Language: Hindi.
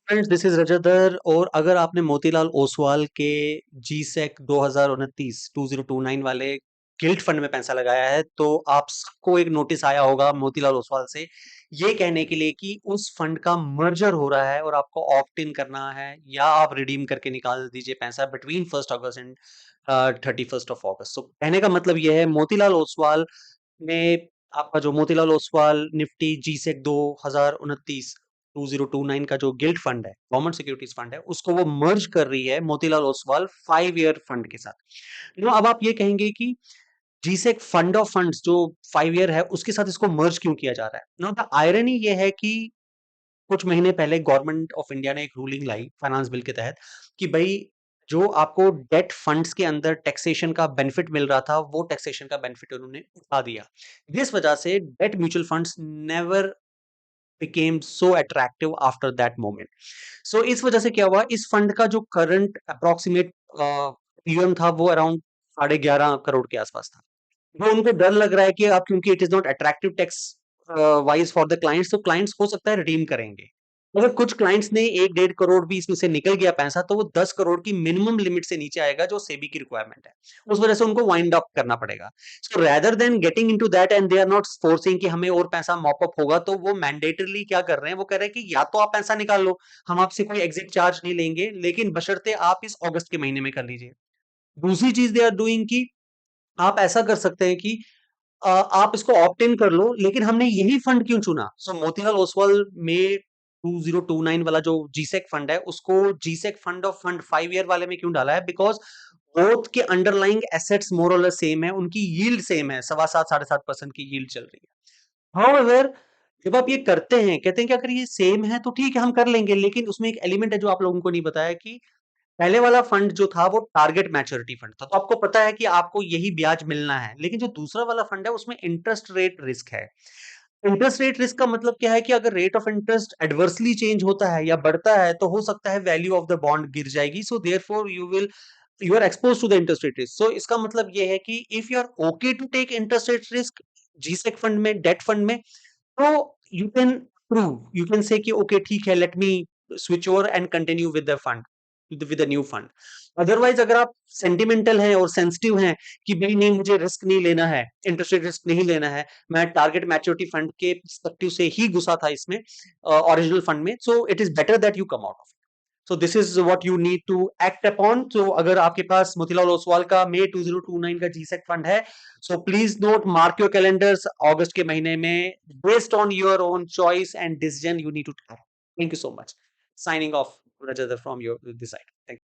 फ्रेंड्स, दिस इज रजत और अगर आपने मोतीलाल ओसवाल के जीसेक 2029 2029 वाले गिल्ट फंड में पैसा लगाया है तो आप सबको एक नोटिस आया होगा मोतीलाल ओसवाल से ये कहने के लिए कि उस फंड का मर्जर हो रहा है और आपको ऑप्ट इन करना है या आप रिडीम करके निकाल दीजिए पैसा बिटवीन 1 अगस्त एंड 31 अगस्त। तो कहने का मतलब यह है मोतीलाल ओसवाल में आपका जो मोतीलाल ओसवाल निफ्टी जीसेक 2029 2029 का जो गिल्ट फंड है, गवर्नमेंट सिक्योरिटीज फंड है, उसको वो मर्ज कर रही है मोतीलाल ओसवाल 5 ईयर फंड के साथ। अब आप ये कहेंगे कि जीसेक फंड ऑफ फंड्स जो 5 ईयर है उसके साथ इसको मर्ज क्यों किया जा रहा है। नो, द आयरनी ये है कि कुछ महीने पहले गवर्नमेंट ऑफ इंडिया ने एक रूलिंग लाई फाइनेंस बिल के तहत कि भाई जो आपको डेट फंड्स के अंदर टैक्सेशन का बेनिफिट मिल रहा था वो टैक्सेशन का बेनिफिट उन्होंने उठा दिया। जिस वजह से debt mutual funds never became so attractive after that moment. So इस वजह से क्या हुआ, इस फंड का जो करंट अप्रोक्सीमेट ईएम था वो अराउंड 11.5 करोड़ के आसपास था। वो उनको डर लग रहा है कि आप क्योंकि it is not attractive tax wise for the clients, तो क्लाइंट्स हो सकता है रिडीम करेंगे। अगर कुछ क्लाइंट्स ने 1-1.5 करोड़ भी इसमें से निकल गया पैसा तो वो 10 करोड़ की मिनिमम लिमिट से नीचे आएगा जो सेबी की रिक्वायरमेंट है। उस वजह से उनको वाइंड अप करना पड़ेगा। So rather than getting into that and they are not forcing कि हमें और पैसा मॉप अप होगा, तो वो मैंडेटरली क्या कर रहे हैं, वो कह रहे हैं कि या तो आप पैसा निकाल लो, हम आपसे कोई एग्जिट चार्ज नहीं लेंगे, लेकिन बशर्ते आप इस अगस्त के महीने में कर लीजिए। दूसरी चीज दे आर डूइंग कि आप ऐसा कर सकते हैं कि आप इसको ऑप्ट इन कर लो, लेकिन हमने यही फंड क्यों चुना। सो मोतीलाल ओसवाल में 2029 वाला जो जीसेक फंड है उसको G-sec fund of fund 5 year वाले में क्यों डाला है, बिकॉज बोथ के अंडरलाइंग एसेट्स मोर और लेस सेम है, उनकी यील्ड सेम है, 7.25-7.5% की यील्ड चल रही है। हाउएवर जब आप ये करते हैं, कहते हैं कि अगर ये सेम है तो ठीक है हम कर लेंगे, लेकिन उसमें एक एलिमेंट है जो आप लोगों को नहीं बताया कि पहले वाला फंड जो था वो टारगेट मैच्योरिटी फंड था, तो आपको पता है कि आपको यही ब्याज मिलना है, लेकिन जो दूसरा वाला फंड है उसमें इंटरेस्ट रेट रिस्क है। इंटरेस्ट रेट रिस्क का मतलब क्या है कि अगर rate of interest adversely change होता है या बढ़ता है तो हो सकता है वैल्यू ऑफ द बॉन्ड गिर जाएगी, so therefore you are expose to the interest rate risk. सो इसका मतलब ये है कि if you are okay to take interest rate risk G Sec fund में, डेट फंड में, तो you can prove, you can say कि ओके ठीक है, let me switch over and continue with the fund, with new fund. Otherwise अगर आप सेंटिमेंटल हैं और सेंसिटिव हैं कि भाई नहीं मुझे रिस्क नहीं लेना है, इंटरेस्ट रेट रिस्क नहीं लेना है, मैं टारगेट मैच्योरिटी फंड के पर्सपेक्टिव से ही घुसा था इसमें ओरिजिनल फंड में, so it is better that you come out of. So this is what you need to act upon. So अगर आपके पास मोतीलाल ओसवाल का मई 2029 का जीसेक फंड है, so please note, mark your calendars, अगस्त के महीने में, based on your own choice and decision you need to take. Thank you so much. Signing off, Rajat, from your this side. Thank you.